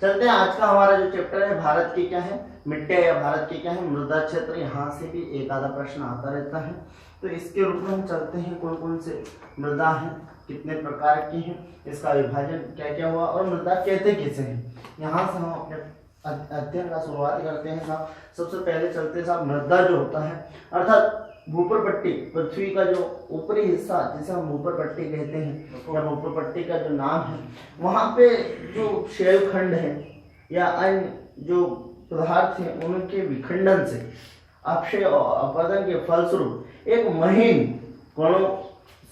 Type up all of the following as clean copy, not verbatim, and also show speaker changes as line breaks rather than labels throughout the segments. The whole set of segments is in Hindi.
चलते हैं, आज का हमारा जो चैप्टर है भारत की क्या है मिट्टी या भारत की क्या है मृदा क्षेत्र। यहाँ से भी एक आधा प्रश्न आता रहता है, तो इसके रूप में हम चलते हैं कौन कौन से मृदा हैं, कितने प्रकार की हैं, इसका विभाजन क्या क्या हुआ और मृदा कहते किसे हैं। यहाँ से हम अपने अध्ययन का शुरुआत करते हैं साहब। सबसे पहले चलते हैं साहब, मृदा जो होता है अर्थात भूपर पट्टी, पृथ्वी का जो ऊपरी हिस्सा जिसे हम भूपर पट्टी कहते हैं या भूपर पट्टी का जो नाम है, वहाँ पे जो शेल खंड है या अन्य जो पदार्थ हैं उनके विखंडन से अपक्षय और अपरदन के फलस्वरूप एक महीन कणों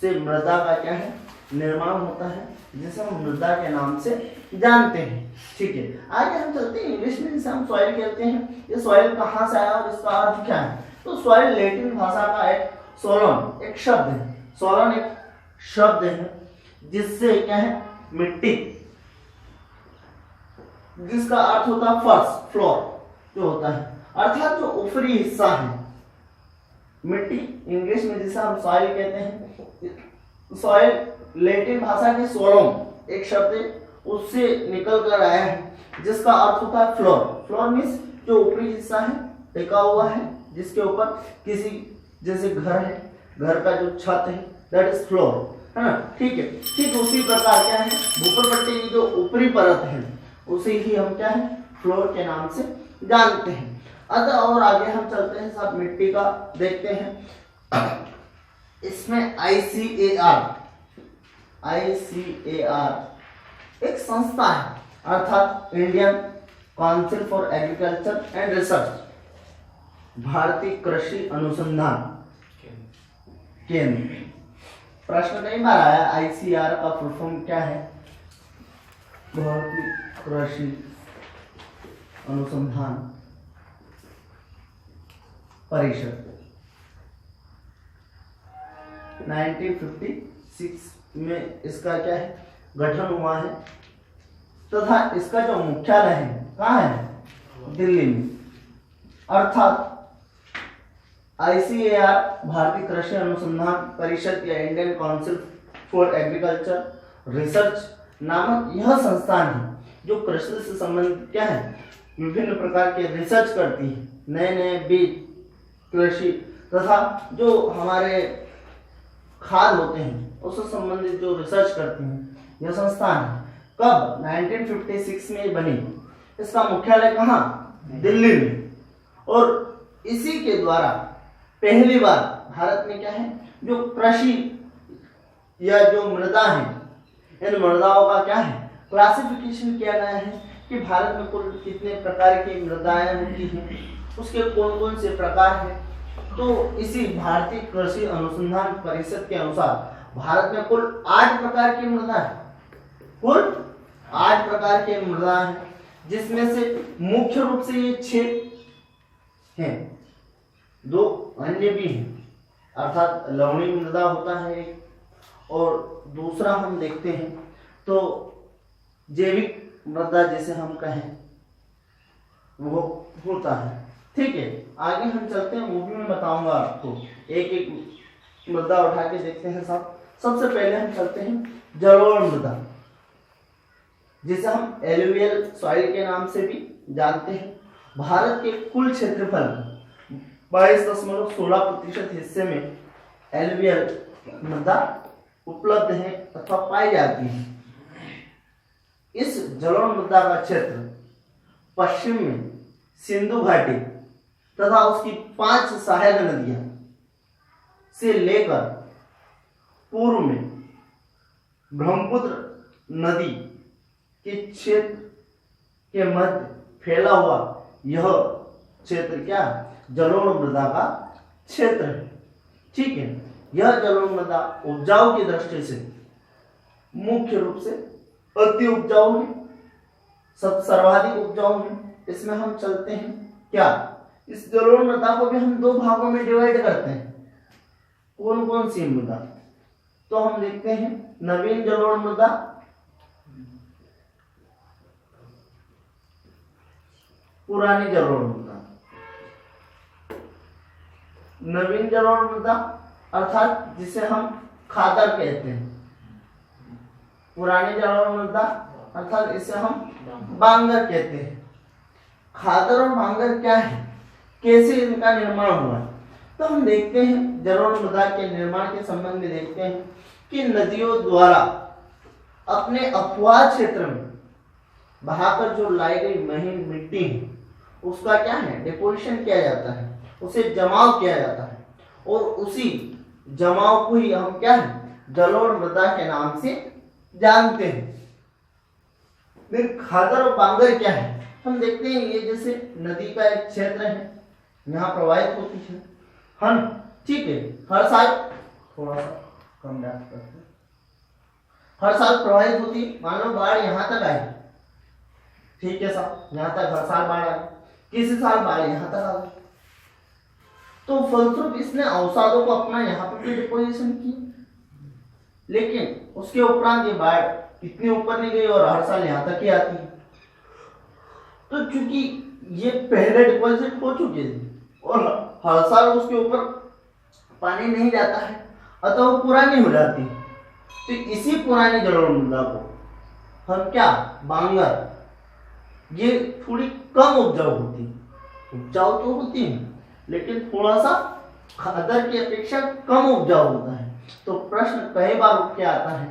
से मृदा का क्या है निर्माण होता है, जिसे हम मृदा के नाम से जानते हैं। ठीक है, आगे हम चलते हैं इंग्लिश में जिसे हम सॉइल कहते हैं। ये सॉइल कहाँ से आया और इसका अर्थ क्या है? तो सॉइल लैटिन भाषा का एक सोलन एक शब्द है, सोलन एक शब्द है जिससे क्या है मिट्टी, जिसका अर्थ होता है फर्श, फ्लोर जो होता है, अर्थात जो ऊपरी हिस्सा है मिट्टी, इंग्लिश में जिसे हम सॉइल कहते हैं। सॉइल लैटिन भाषा के सोलोम एक शब्द है, उससे निकल कर आया है, जिसका अर्थ होता है फ्लोर। फ्लोर मीन्स जो ऊपरी हिस्सा है टिका हुआ है, जिसके ऊपर किसी जैसे घर है, घर का जो छत है दैट इज फ्लोर, है ना। ठीक है, ठीक उसी प्रकार क्या है भूपर पट्टी की जो ऊपरी परत है उसे ही हम क्या है फ्लोर के नाम से जानते हैं। अतः और आगे हम चलते हैं साहब, मिट्टी का देखते हैं। इसमें ICAR एक संस्था है, अर्थात Indian council for agriculture and research, भारतीय कृषि अनुसंधान केंद्र। प्रश्न कई बार आया ICAR का फुल फॉर्म क्या है? भारतीय कृषि अनुसंधान परिषद। 1956 में इसका क्या है गठन हुआ है, तथा इसका जो मुख्यालय है कहाँ है? दिल्ली में। अर्थात ICAR भारतीय कृषि अनुसंधान परिषद या Indian council for agriculture research नामक यह संस्थान है जो कृषि से संबंधित क्या है विभिन्न प्रकार के रिसर्च करती है, नए नए बीज, कृषि तथा जो हमारे खाद होते हैं उससे संबंधित जो रिसर्च करती हैं यह संस्थान है। कब? 1956 में बनी। इसका मुख्यालय कहाँ? दिल्ली में। और इसी के द्वारा पहली बार भारत में क्या है जो कृषि या जो मृदा है, इन मृदाओं का क्या है क्लासिफिकेशन किया गया है कि भारत में कुल कितने प्रकार की मृदाएं होती हैं, उसके कौन कौन से प्रकार हैं। तो इसी भारतीय कृषि अनुसंधान परिषद के अनुसार भारत में कुल 8 प्रकार की मृदा है, कुल 8 प्रकार के मृदा है, जिसमें से मुख्य रूप से ये 6 हैं, 2 अन्य भी हैं, अर्थात लवणीय मृदा होता है एक, और दूसरा हम देखते हैं तो जैविक मृदा जिसे हम कहें वो होता है। ठीक है, आगे हम चलते हैं, वो भी मैं बताऊंगा आपको, एक एक मृदा उठा के देखते हैं साहब। सबसे पहले हम चलते हैं जलोढ़ मृदा, जिसे हम एलुवियल सॉइल के नाम से भी जानते हैं। भारत के कुल क्षेत्रफल 22.16% हिस्से में एलुवियल मृदा उपलब्ध है अथवा पाई जाती है। इस जलोढ़ मृदा का क्षेत्र पश्चिम में सिंधु घाटी तथा उसकी 5 सहायक नदियां से लेकर पूर्व में ब्रह्मपुत्र नदी के क्षेत्र के मध्य फैला हुआ यह क्षेत्र क्या जलोढ़ मृदा का क्षेत्र है। ठीक है, यह जलोढ़ मृदा उपजाऊ की दृष्टि से मुख्य रूप से अति उपजाऊ है, सब सर्वाधिक उपजाऊ है। इसमें हम चलते हैं क्या, इस जलोढ़ मृदा को भी हम 2 भागों में डिवाइड करते हैं। कौन कौन सी मृदा? तो हम देखते हैं नवीन जलोढ़ मृदा, पुरानी जलोढ़ मृदा। नवीन जलोढ़ मृदा अर्थात जिसे हम खादर कहते हैं, पुरानी जलोढ़ मृदा अर्थात इसे हम बांगर कहते हैं। खादर और बांगर क्या है, कैसे इनका निर्माण हुआ, तो हम देखते हैं जलोढ़ मृदा के निर्माण के संबंध में देखते हैं कि नदियों द्वारा अपने अपवाह क्षेत्र में बहाकर जो लाई गई महीन मिट्टी है उसका क्या है, डिपोजिशन किया जाता है, उसे जमाव किया जाता है और उसी जमाव को ही हम क्या है, जलोढ़ मृदा के नाम से जानते हैं। फिर खादर और बांगर क्या है, हम देखते हैं ये जैसे नदी का एक क्षेत्र है, यहाँ प्रवाहित होती है, हम ठीक है, हर साल थोड़ा सा कम डाल करते हैं, हर साल प्रवाहित होती, मान लो बाढ़ यहाँ तक आई, ठीक है साहब, यहाँ तक हर साल बाढ़ आई, किसी साल बाढ़ यहाँ तक आ गई, तो फलस्वरूप इसने अवसादों को अपना यहाँ पर भी डिपोजिशन की, लेकिन उसके उपरांत ये बाढ़ इतनी ऊपर नहीं गई और हर साल यहाँ तक ही आती है। तो चूंकि ये पहले डिपॉजिट हो चुके थे और हर साल उसके ऊपर पानी नहीं जाता है, अतः वो पुरानी हो जाती है, तो इसी पुरानी जलोढ़ मृदा को हम क्या, बांगर, ये थोड़ी कम उपजाऊ होती है, उपजाऊ तो होती है लेकिन थोड़ा सा खादर की अपेक्षा कम उपजाऊ होता है। तो प्रश्न कई बार उठ के आता है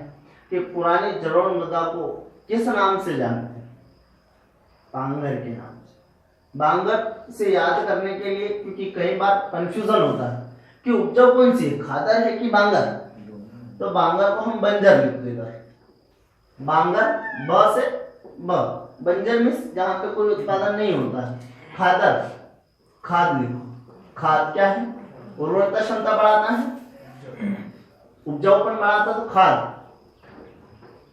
कि पुरानी जलोढ़ मृदा को किस नाम से जानते हैं, बांगर के नाम से। बांगर से याद करने के लिए, क्योंकि कई बार कंफ्यूजन होता है कि उपजाऊ कौन सी है, खादर है कि बांगर, तो बांगर को हम बंजर लिख देगा, बांगर ब से ब, बंजर मीन्स जहाँ पे कोई उत्पादन नहीं होता है, खादर खाद लिखो, खाद क्या है, उर्वरता क्षमता बढ़ाता है, उपजाऊपन बढ़ाता, तो खाद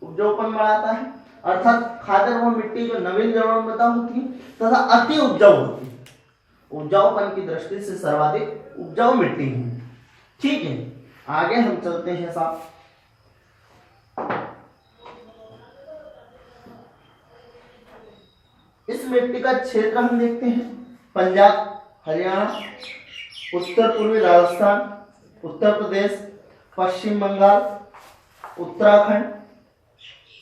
उपजाऊपन बढ़ाता है, अर्थात खादर वो मिट्टी जो नवीन जलोढ़ मृदा होती है तथा अति उपजाऊ होती है, उपजाऊपन की दृष्टि से सर्वाधिक उपजाऊ मिट्टी है। ठीक है, आगे हम चलते हैं साहब। इस मिट्टी का क्षेत्र हम देखते हैं, पंजाब, हरियाणा, उत्तर पूर्वी राजस्थान, उत्तर प्रदेश, पश्चिम बंगाल, उत्तराखंड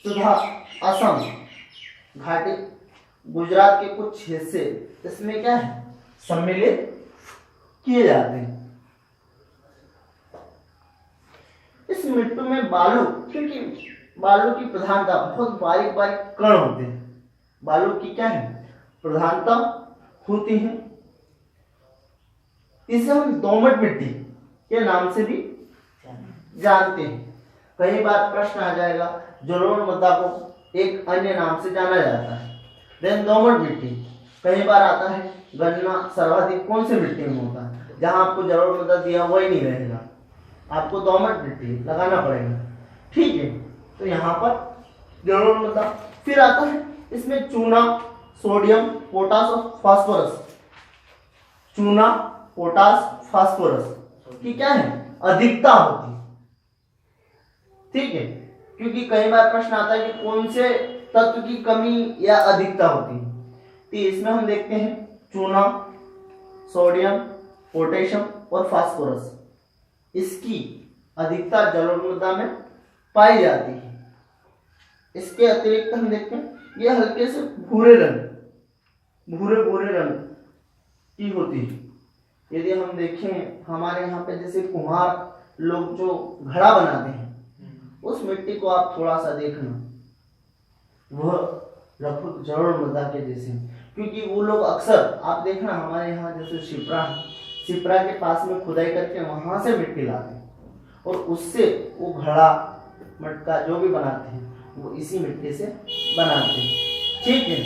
तथा असम घाटी, गुजरात के कुछ हिस्से इसमें क्या है, सम्मिलित किए जाते हैं। इस मिट्टी में बालू, क्योंकि बालू की प्रधानता, बहुत बारीक बारीक कण होते हैं, बालू की क्या है, प्रधानता होती है, इसे हम दोमट मिट्टी के नाम से भी जानते हैं। कई बार प्रश्न आ जाएगा, जलोढ़ मृदा को एक अन्य नाम से जाना जाता है, देन दोमट मिट्टी। कई बार आता है गन्ना सर्वाधिक कौन से मिट्टी में होता है, जहां आपको जलोढ़ मृदा दिया वही नहीं रहेगा, आपको दोमट मिट्टी लगाना पड़ेगा। ठीक है, तो यहाँ पर जलोढ़ मृदा। फिर आता है इसमें चूना, सोडियम, पोटास और फास्फोरस, चूना, पोटास, फास्फोरस की क्या है, अधिकता होती है। ठीक है, क्योंकि कई बार प्रश्न आता है कि कौन से तत्व की कमी या अधिकता होती है, तो इसमें हम देखते हैं चूना, सोडियम, पोटेशियम और फास्फोरस, इसकी अधिकता जलोढ़ मृदा में पाई जाती है। इसके अतिरिक्त हम देखते हैं ये हल्के से भूरे रंग, भूरे रंग की होती है। यदि हम देखें हमारे यहाँ पे जैसे कुम्हार लोग जो घड़ा बनाते हैं, उस मिट्टी को आप थोड़ा सा देखना, वह लगभग जलोढ़ मृदा के जैसे, क्योंकि वो लोग अक्सर आप देखना हमारे यहाँ जैसे शिप्रा के पास में खुदाई करके वहां से मिट्टी लाते हैं और उससे वो घड़ा मटका जो भी बनाते हैं वो इसी मिट्टी से बनाते हैं। ठीक है,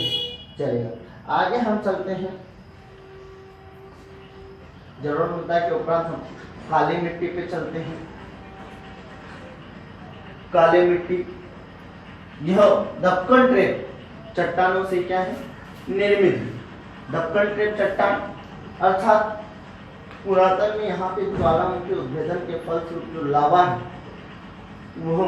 चलेगा, आगे हम चलते हैं। जलोढ़ मृदा के उपरांत हम काली मिट्टी पे चलते हैं। काली मिट्टी, यह दक्कन ट्रेप चट्टानों से क्या है, निर्मित। दक्कन ट्रेप चट्टान अर्थात पुरातन में यहाँ पे ज्वालामुखी उद्भेदन के फलस्वरूप जो लावा है वो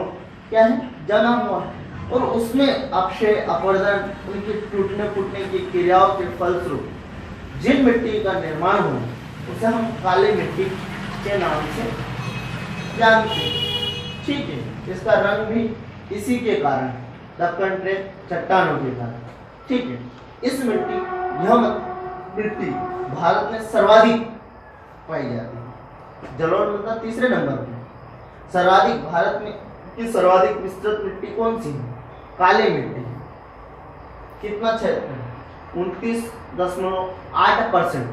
क्या है, जमा हुआ है और उसमें अपक्षय, अपवर्तन, उनके टूटने फूटने की क्रियाओं के फलस्वरूप जिन मिट्टी का निर्माण हुआ उसे हम काली मिट्टी के नाम से जानते हैं। ठीक है, इसका रंग भी इसी के कारण दक्कन ट्रेप चट्टानों के कारण। ठीक है, इस मिट्टी यह मिट्टी भारत में सर्वाधिक पाई जाती है। जलोढ़ मृदा तीसरे नंबर पे। सर्वाधिक भारत में की सर्वाधिक विस्तृत मिट्टी कौन सी है? काली मिट्टी। कितना क्षेत्र है? 29.8%,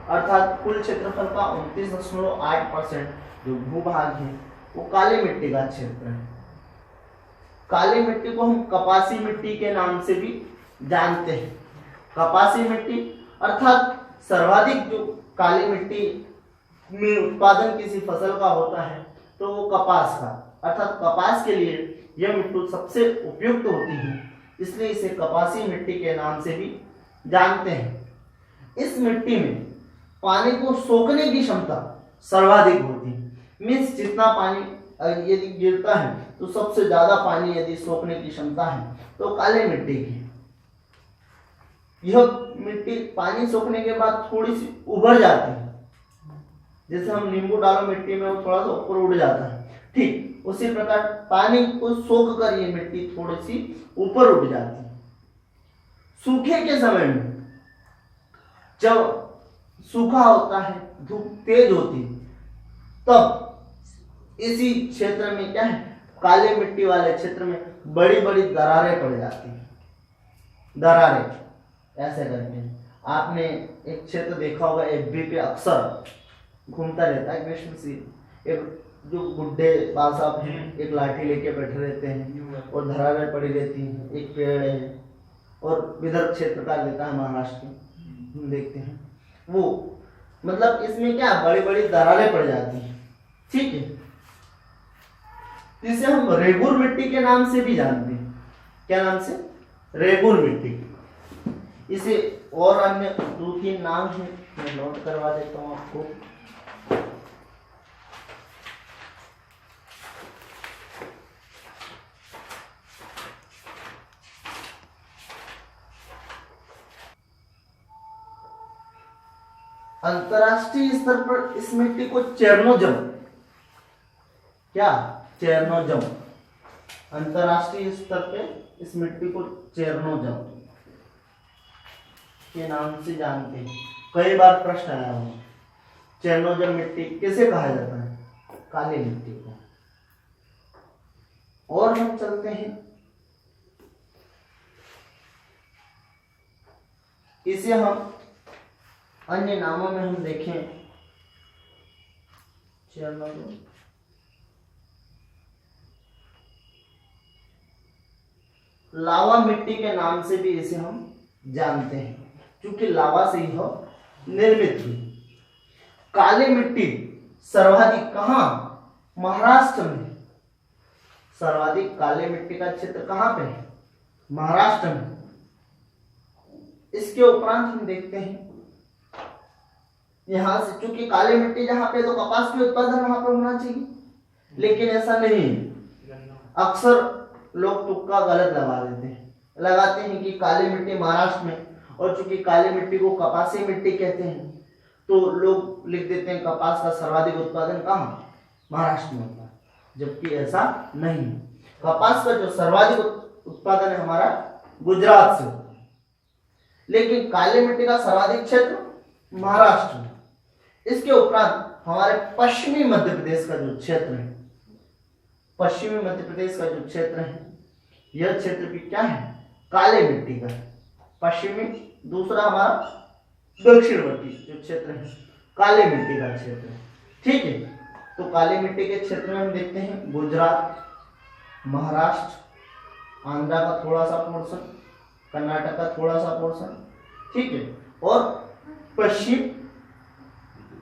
अर्थात कुल क्षेत्रफल का 29.8% जो भूभाग है वो काली मिट्टी का क्षेत्र है। काली मिट्टी को हम कपासी मिट्टी के नाम से भी जानते हैं। कपासी मिट्टी अर्थात सर्वाधिक जो काली मिट्टी में उत्पादन किसी फसल का होता है तो वो कपास का, अर्थात कपास के लिए यह मिट्टी सबसे उपयुक्त होती है, इसलिए इसे कपासी मिट्टी के नाम से भी जानते हैं। इस मिट्टी में पानी को सोखने की क्षमता सर्वाधिक होती है। मीन्स जितना पानी यदि गिरता है तो सबसे ज्यादा पानी यदि सोखने की क्षमता है तो काली मिट्टी की। यह मिट्टी पानी सोखने के बाद थोड़ी सी उभर जाती है, जैसे हम नींबू डालो मिट्टी में वो थोड़ा सा ऊपर उड़ जाता है, ठीक उसी प्रकार पानी को सोख कर ये मिट्टी थोड़ी सी ऊपर उठ जाती है। सूखे के समय में जब सूखा होता है, धूप तेज होती है, तब इसी क्षेत्र में क्या है, काली मिट्टी वाले क्षेत्र में बड़ी बड़ी दरारें पड़ जाती हैं। दरारें ऐसे करके आपने एक क्षेत्र देखा होगा, एफबी पे अक्सर घूमता रहता है ग्रीष्म सी, एक जो बुढ़े बाल साहब हैं एक लाठी लेके बैठे रहते हैं और दरारें पड़ी रहती हैं, एक पेड़ है, और विदर्भ क्षेत्र का लेता है महाराष्ट्र के, हम देखते हैं वो, मतलब इसमें क्या बड़ी बड़ी दरारें पड़ जाती हैं। ठीक है, इसे हम रेगुर मिट्टी के नाम से भी जानते हैं। क्या नाम से? रेगुर मिट्टी। इसे और अन्य 2-3 नाम है, मैं नोट करवा देता हूं आपको। अंतरराष्ट्रीय स्तर पर इस मिट्टी को चेरनोजम, क्या चेरनोजम, अंतरराष्ट्रीय स्तर पे इस मिट्टी को चेरनोजम के नाम से जानते हैं। कई बार प्रश्न आया हो, चेरनोजम मिट्टी किसे कहा जाता है? काली मिट्टी को। और हम चलते हैं, इसे हम अन्य नामों में हम देखें, चेरनोजम लावा मिट्टी के नाम से भी इसे हम जानते हैं, क्योंकि लावा से यह निर्मित हुई। काली मिट्टी सर्वाधिक कहां? महाराष्ट्र में। सर्वाधिक काली मिट्टी का क्षेत्र कहां पे है? महाराष्ट्र में। इसके उपरांत हम देखते हैं यहां से, चूंकि काली मिट्टी जहां पे तो कपास के उत्पादन वहां पर होना चाहिए, लेकिन ऐसा नहीं। अक्सर लोग तुक्का गलत लगाते हैं कि काली मिट्टी महाराष्ट्र में, और चूंकि काली मिट्टी को कपासी मिट्टी कहते हैं तो लोग लिख देते हैं कपास का सर्वाधिक उत्पादन कहां? महाराष्ट्र में होता है, जबकि ऐसा नहीं। कपास का जो सर्वाधिक उत्पादन है हमारा गुजरात से होता है, लेकिन काली मिट्टी का सर्वाधिक क्षेत्र महाराष्ट्र में। इसके उपरांत हमारे पश्चिमी मध्य प्रदेश का जो क्षेत्र है, पश्चिमी मध्य प्रदेश का जो क्षेत्र है, यह क्षेत्र भी क्या है? काली मिट्टी का। पश्चिमी, दूसरा हमारा दक्षिणवर्ती जो क्षेत्र है काली मिट्टी का क्षेत्र है। ठीक है, तो काली मिट्टी के क्षेत्र में हम देखते हैं गुजरात, महाराष्ट्र, आंध्रा का थोड़ा सा पोर्शन, कर्नाटक का थोड़ा सा पोर्शन, ठीक है, और पश्चिम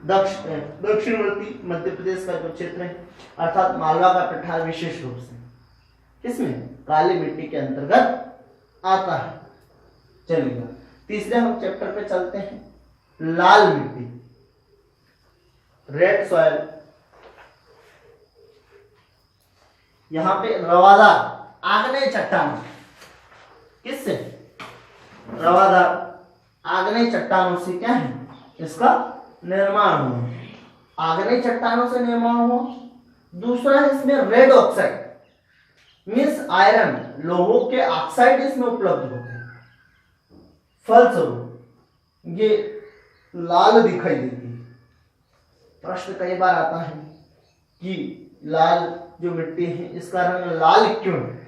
दक्षिणवर्ती मध्य प्रदेश का जो क्षेत्र है अर्थात मालवा का पठार विशेष रूप से किसमें? काली मिट्टी के अंतर्गत आता है। चलिए तीसरे हम चैप्टर पे चलते हैं, लाल मिट्टी, रेड सॉइल। यहां पे रवादार आग्नेय चट्टान, किससे? रवादार आग्नेय चट्टानों से क्या है इसका निर्माण हुआ, आग्नेय चट्टानों से निर्माण हुआ। दूसरा है इसमें रेड ऑक्साइड, मीन्स आयरन, लोहों के ऑक्साइड इसमें उपलब्ध होते हैं, फलस्वरूप ये लाल दिखाई देती है। प्रश्न कई बार आता है कि लाल जो मिट्टी है इसका रंग लाल क्यों है?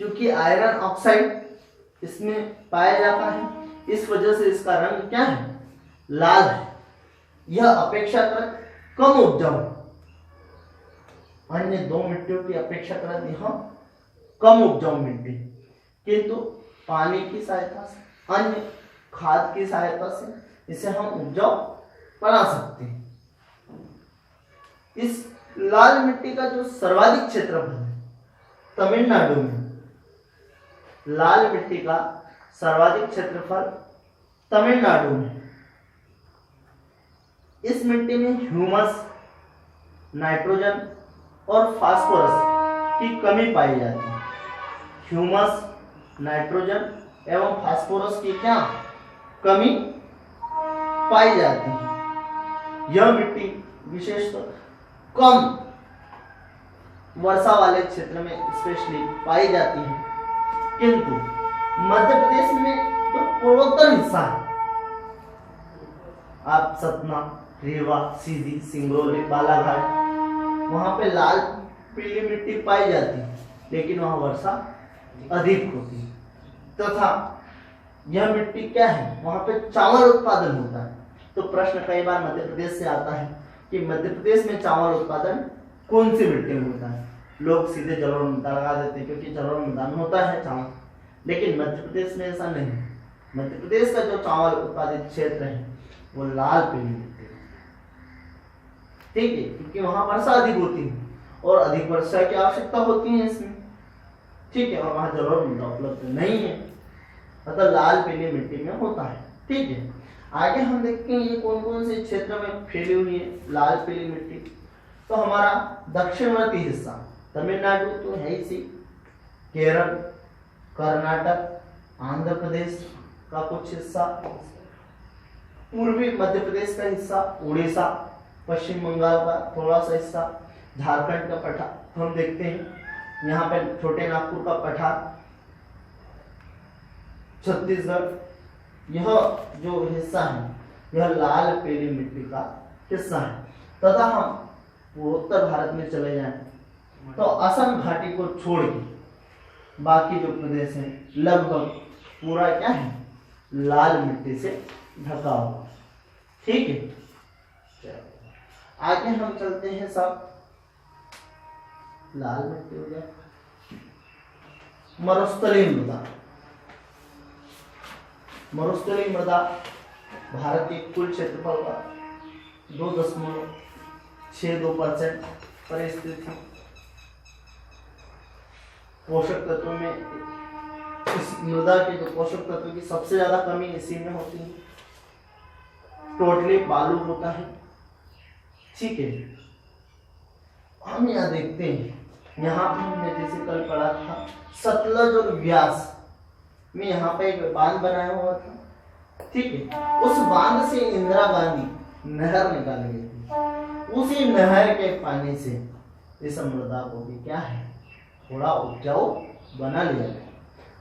क्योंकि आयरन ऑक्साइड इसमें पाया जाता है, इस वजह से इसका रंग क्या है? लाल है। यह अपेक्षाकृत कम उपजाऊ, अन्य दो मिट्टियों की अपेक्षाकृत यह कम उपजाऊ मिट्टी, किंतु पानी की सहायता से, अन्य खाद की सहायता से इसे हम उपजाऊ बना सकते हैं। इस लाल मिट्टी का जो सर्वाधिक क्षेत्रफल है तमिलनाडु में, लाल मिट्टी का सर्वाधिक क्षेत्रफल तमिलनाडु में। इस मिट्टी में ह्यूमस, नाइट्रोजन और फास्फोरस की कमी पाई जाती है। ह्यूमस, नाइट्रोजन एवं फास्फोरस की क्या कमी पाई जाती है। यह मिट्टी विशेषतः कम वर्षा वाले क्षेत्र में स्पेशली पाई जाती है, किंतु मध्य प्रदेश में जो पूर्वोत्तर हिस्सा है, आप सतना, रीवा, सीधी, सिंगरौली, बालाघाट, वहां पे लाल पीली मिट्टी पाई जाती है, लेकिन वहां वर्षा अधिक होती है। तथा यह मिट्टी क्या है, वहां पे चावल उत्पादन होता है। तो प्रश्न कई बार मध्य प्रदेश से आता है कि मध्य प्रदेश में चावल उत्पादन कौन सी मिट्टी में होता है? लोग सीधे जलोढ़ मृदा लगा देते हैं, क्योंकि जलोढ़ मृदा में होता है चावल, लेकिन मध्य प्रदेश में ऐसा नहीं। मध्य प्रदेश का जो चावल उत्पादित क्षेत्र है वो लाल पीली मिट्टी है, ठीक है, क्योंकि वहां वर्षा अधिक होती है और अधिक वर्षा की आवश्यकता होती है इसमें, ठीक है, और वहां जलोढ़ मृदा उपलब्ध नहीं है, अतः लाल पीली मिट्टी में होता है, ठीक है। आगे हम देखते हैं ये कौन कौन से क्षेत्र में फैली हुई है लाल पीली मिट्टी। तो हमारा दक्षिणवर्ती हिस्सा तमिलनाडु तो है ही सी, केरल, कर्नाटक, आंध्र प्रदेश का कुछ हिस्सा, पूर्वी मध्य प्रदेश का हिस्सा, उड़ीसा, पश्चिम बंगाल का थोड़ा सा हिस्सा, झारखंड का पठार हम देखते हैं, यहाँ पे छोटे नागपुर का पठार, छत्तीसगढ़, यह जो हिस्सा है यह लाल पीली मिट्टी का हिस्सा है। तथा हम पूर्वोत्तर भारत में चले जाएं तो असम घाटी को छोड़ के बाकी जो प्रदेश है लगभग पूरा क्या है, लाल मिट्टी से ढका हुआ, ठीक है। आगे हम चलते हैं, सब लाल मिट्टी हो गया। मरुस्थलीय मृदा, मरुस्थलीय मृदा भारत के कुल क्षेत्रफल का 2.62% पर स्थित है। पोषक तत्वों में इस मृदा के जो पोषक तत्वों की सबसे ज्यादा कमी इसी में होती है। टोटली बालू होता है, ठीक है। हम यहाँ देखते हैं, यहाँ पे हमने जैसे कल पढ़ा था सतलज और व्यास में यहाँ पे एक बांध बनाया हुआ था, ठीक है। उस बांध से इंदिरा गांधी नहर निकाल गई थी, उसी नहर के पानी से इस मृदा को भी क्या है, थोड़ा उपजाऊ बना लिया गया।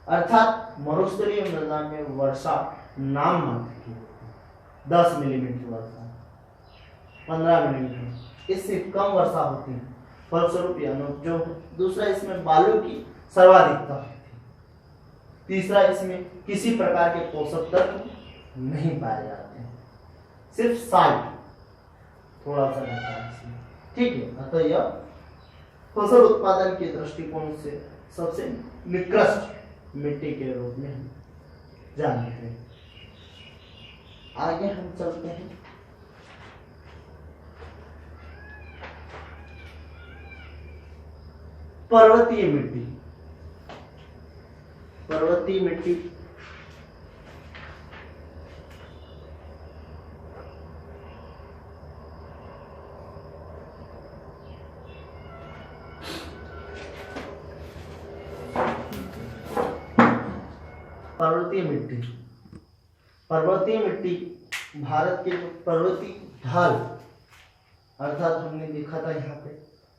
अर्थात मरुस्थलीय मृदा में वर्षा नाम मात्र की 10 मिलीमीटर वर्षा, 15 मिलीमीटर, इससे कम वर्षा होती है, फलस्वरूप जो दूसरा इसमें बालू की सर्वाधिकता होती है। तीसरा, इसमें किसी प्रकार के पोषक तत्व नहीं पाए जाते हैं, सिर्फ साल्ट थोड़ा सा रहता है इसमें, ठीक है। अतः यह फसल उत्पादन के दृष्टिकोण से सबसे निकृष्ट मिट्टी के रूप में हम जानते हैं। आगे हम चलते हैं, पर्वतीय मिट्टी। पर्वतीय मिट्टी पर्वतीय मिट्टी, पर्वतीय मिट्टी भारत के जो पर्वतीय ढाल, अर्थात हमने देखा था यहाँ पे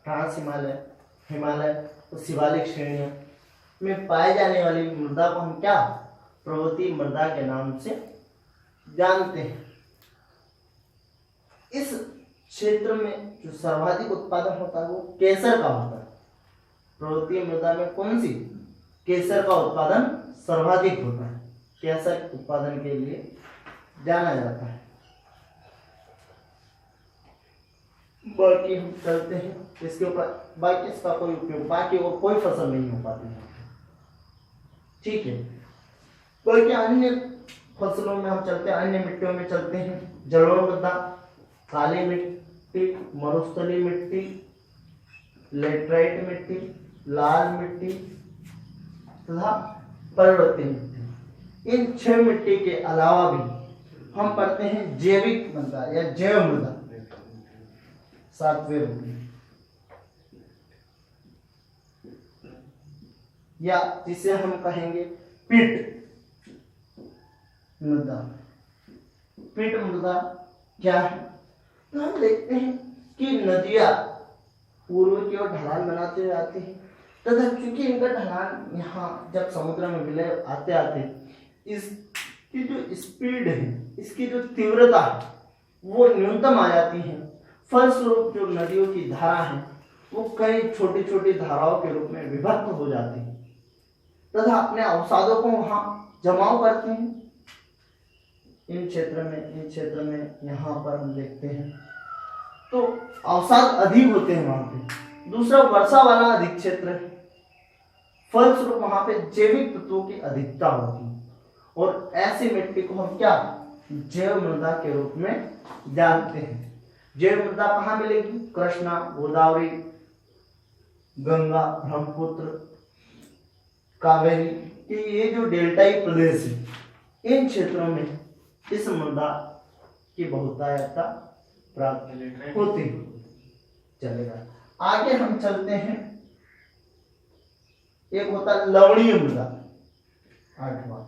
ट्रांस हिमालय, हिमालय तो शिवालिक श्रेणियों में पाए जाने वाली मृदा को हम क्या पर्वतीय मृदा के नाम से जानते हैं। इस क्षेत्र में जो सर्वाधिक उत्पादन होता है वो केसर का होता है। पर्वतीय मृदा में कौन सी केसर का उत्पादन सर्वाधिक होता है, केसर उत्पादन के लिए जाना जाता है। बाकी हम चलते हैं इसके ऊपर, बाकी इसका कोई उपयोग, बाकी और कोई फसल नहीं हो पाती है, ठीक है। बाकी अन्य फसलों में हम चलते हैं, अन्य मिट्टियों में चलते हैं। जलोढ़ मृदा, काली मिट्टी, मरुस्थलीय मिट्टी, लेटराइट मिट्टी, लाल मिट्टी तथा पर्वतीय मिट्टी। इन 6 मिट्टी के अलावा भी हम पढ़ते हैं जैविक मृदा या जैव मृदा, 7वें रूप में, या जिसे हम कहेंगे पीट मृदा। पीट मृदा क्या है? तो हम देखते हैं कि नदियां पूर्व की ओर ढलान बनाते हुए आती हैं तथा क्योंकि इनका ढलान यहाँ जब समुद्र में विलय आते आते इसकी जो स्पीड है, इसकी जो तीव्रता है वो न्यूनतम आ जाती है। फलस्वरूप जो नदियों की धारा है वो कई छोटी छोटी धाराओं के रूप में विभक्त हो जाती है तथा अपने अवसादों को वहां जमाव करते हैं। इन क्षेत्र में यहाँ पर हम देखते हैं तो अवसाद अधिक होते हैं वहां पे। दूसरा वर्षा वाला अधिक क्षेत्र है, फलस्वरूप वहां पे जैविक तत्वों की अधिकता होती है और ऐसी मिट्टी को हम क्या जैव मृदा के रूप में जानते हैं। जैव मृदा कहाँ मिलेगी? कृष्णा, गोदावरी, गंगा, ब्रह्मपुत्र, कावेरी, ये जो डेल्टाई प्रदेश है इन क्षेत्रों में इस मृदा की बहुतायता प्राप्त होती है। चलेगा, आगे हम चलते हैं। एक होता है लवणीय मृदा, 8वां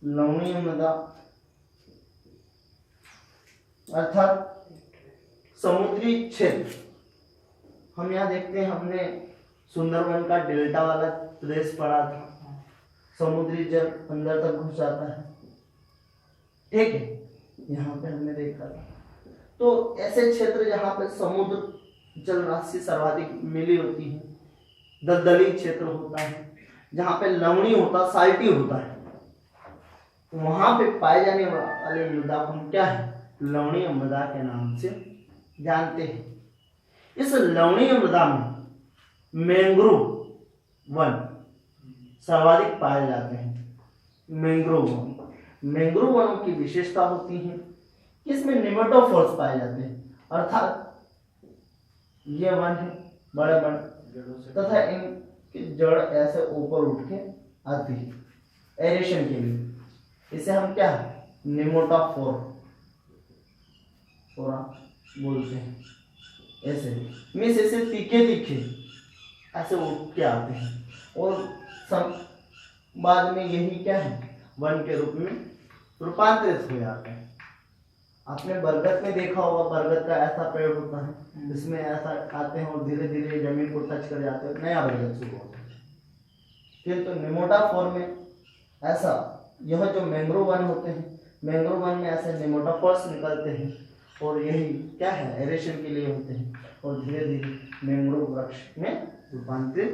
लवणीय मृदा अर्थात समुद्री क्षेत्र। हम यहाँ देखते हैं, हमने सुंदरवन का डेल्टा वाला प्रदेश पढ़ा था, समुद्री जल अंदर तक घुस जाता है, ठीक है, यहाँ पे हमने देखा था। तो ऐसे क्षेत्र जहाँ पे समुद्र जल राशि सर्वाधिक मिली होती है, दलदली क्षेत्र होता है, जहाँ पे लवणीय होता, साल्टी होता है, वहां पे पाए जाने वाले मृदा को हम क्या है लवणीय मृदा के नाम से जानते हैं। इस लवणीय मृदा में मैंग्रोव वन सर्वाधिक पाए जाते हैं। मैंग्रोव वनों की विशेषता होती है कि इसमें निमेटोफोर्स पाए जाते हैं, अर्थात ये वन है बड़े बड़े तथा इनकी जड़ ऐसे ऊपर उठ के आती है एरेशन के लिए। इसे हम क्या निमोटाफोर बोलते हैं। ऐसे मीन्स ऐसे तीखे तीखे ऐसे उठ के आते हैं और बाद में यही क्या है वन के रूप में रूपांतरित हो जाते हैं। आपने बरगद में देखा होगा, बरगद का ऐसा पेड़ होता है जिसमें ऐसा आते हैं और धीरे धीरे जमीन को टच कर जाते हैं, नया बरगद शुरू होता है। फिर तो निमोटाफोर में ऐसा, यह जो मैंग्रोव वन होते हैं, मैंग्रोव वन में ऐसे निमोटाफोर्स निकलते हैं और यही क्या है एरेशन के लिए होते हैं और धीरे धीरे मैंग्रोव वृक्ष में रूपांतरित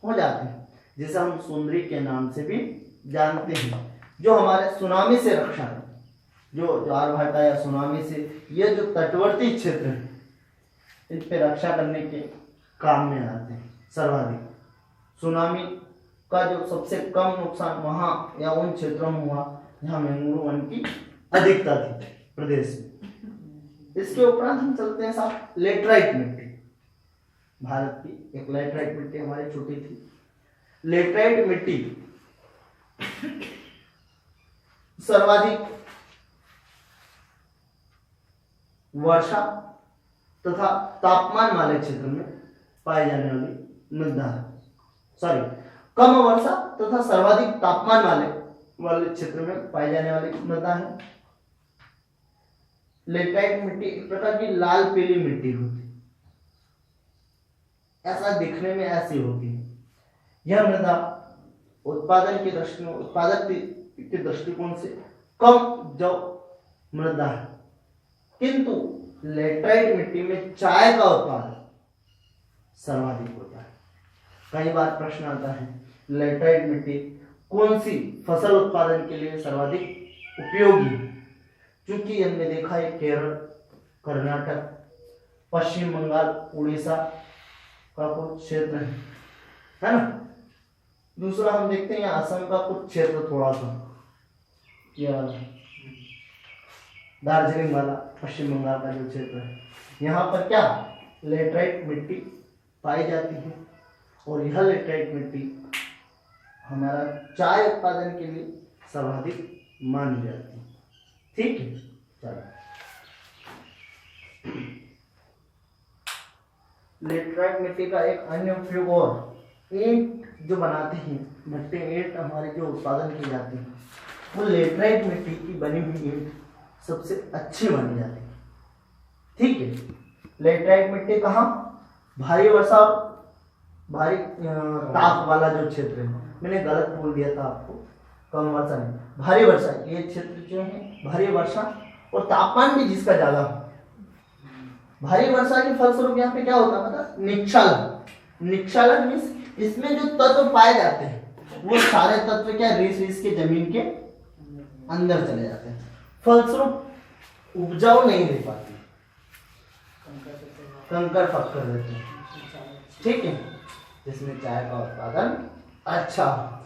हो जाते हैं, जिसे हम सुंदरी के नाम से भी जानते हैं, जो हमारे सुनामी से रक्षा है, जो ज्वार भाटा या सुनामी से, ये जो तटवर्ती क्षेत्र है इन पे रक्षा करने के काम में आते हैं। सर्वाधिक सुनामी का जो सबसे कम नुकसान वहां या उन क्षेत्रों में हुआ जहां मैंग्रोव वन की अधिकता थी प्रदेश में। इसके उपरांत हम चलते हैं साहब लेटराइट मिट्टी। भारत की एक लेटराइट मिट्टी हमारी छोटी थी। लेटराइट मिट्टी सर्वाधिक वर्षा तथा तापमान वाले क्षेत्र में पाई जाने वाली मृदा है। सॉरी, कम वर्षा तथा सर्वाधिक तापमान वाले क्षेत्र में पाई जाने वाली मृदा है। लेटराइट मिट्टी एक प्रकार की लाल पीली मिट्टी होती है। ऐसा दिखने में ऐसी होती है। यह मृदा उत्पादन की दृष्टि उत्पादक के दृष्टिकोण से कम उपजाऊ मृदा है, किंतु लेटराइट मिट्टी में चाय का उत्पादन सर्वाधिक होता है। कई बार प्रश्न आता है लेटराइट मिट्टी कौन सी फसल उत्पादन के लिए सर्वाधिक उपयोगी है। क्योंकि हमने देखा है केरल, कर्नाटक, पश्चिम बंगाल, उड़ीसा का कुछ क्षेत्र है ना। दूसरा हम देखते हैं असम का कुछ क्षेत्र थोड़ा सा, या दार्जिलिंग वाला पश्चिम बंगाल का जो क्षेत्र है, यहाँ पर क्या लेटराइट मिट्टी पाई जाती है और यह लेटराइट मिट्टी हमारा चाय उत्पादन के लिए सर्वाधिक मानी जाती है। ठीक है, चलो लेटराइट मिट्टी का एक अन्य उपयोग और ईंट जो बनाते हैं, भट्टे ईंट हमारे जो उत्पादन की जाती है, वो लेटराइट मिट्टी की बनी हुई ईंट सबसे अच्छी मानी जाती है। ठीक है, लेटराइट मिट्टी कहाँ, भारी वर्षा भारी ताप वाला जो क्षेत्र है, मैंने गलत बोल दिया था आपको, कम वर्षा नहीं भारी वर्षा, ये क्षेत्र जो है भारी वर्षा और तापमान भी जिसका ज्यादा हो। भारी वर्षा के फलस्वरूप यहाँ पे क्या होता है पता, निक्षालन। निक्षालन मीन्स इसमें जो तत्व पाए जाते हैं वो सारे तत्व क्या रीस के जमीन के अंदर चले जाते हैं, फलस्वरूप उपजाऊ नहीं दे पाती, कंकर पक्कर देते हैं। ठीक है, जिसमें चाय का उत्पादन अच्छा हो।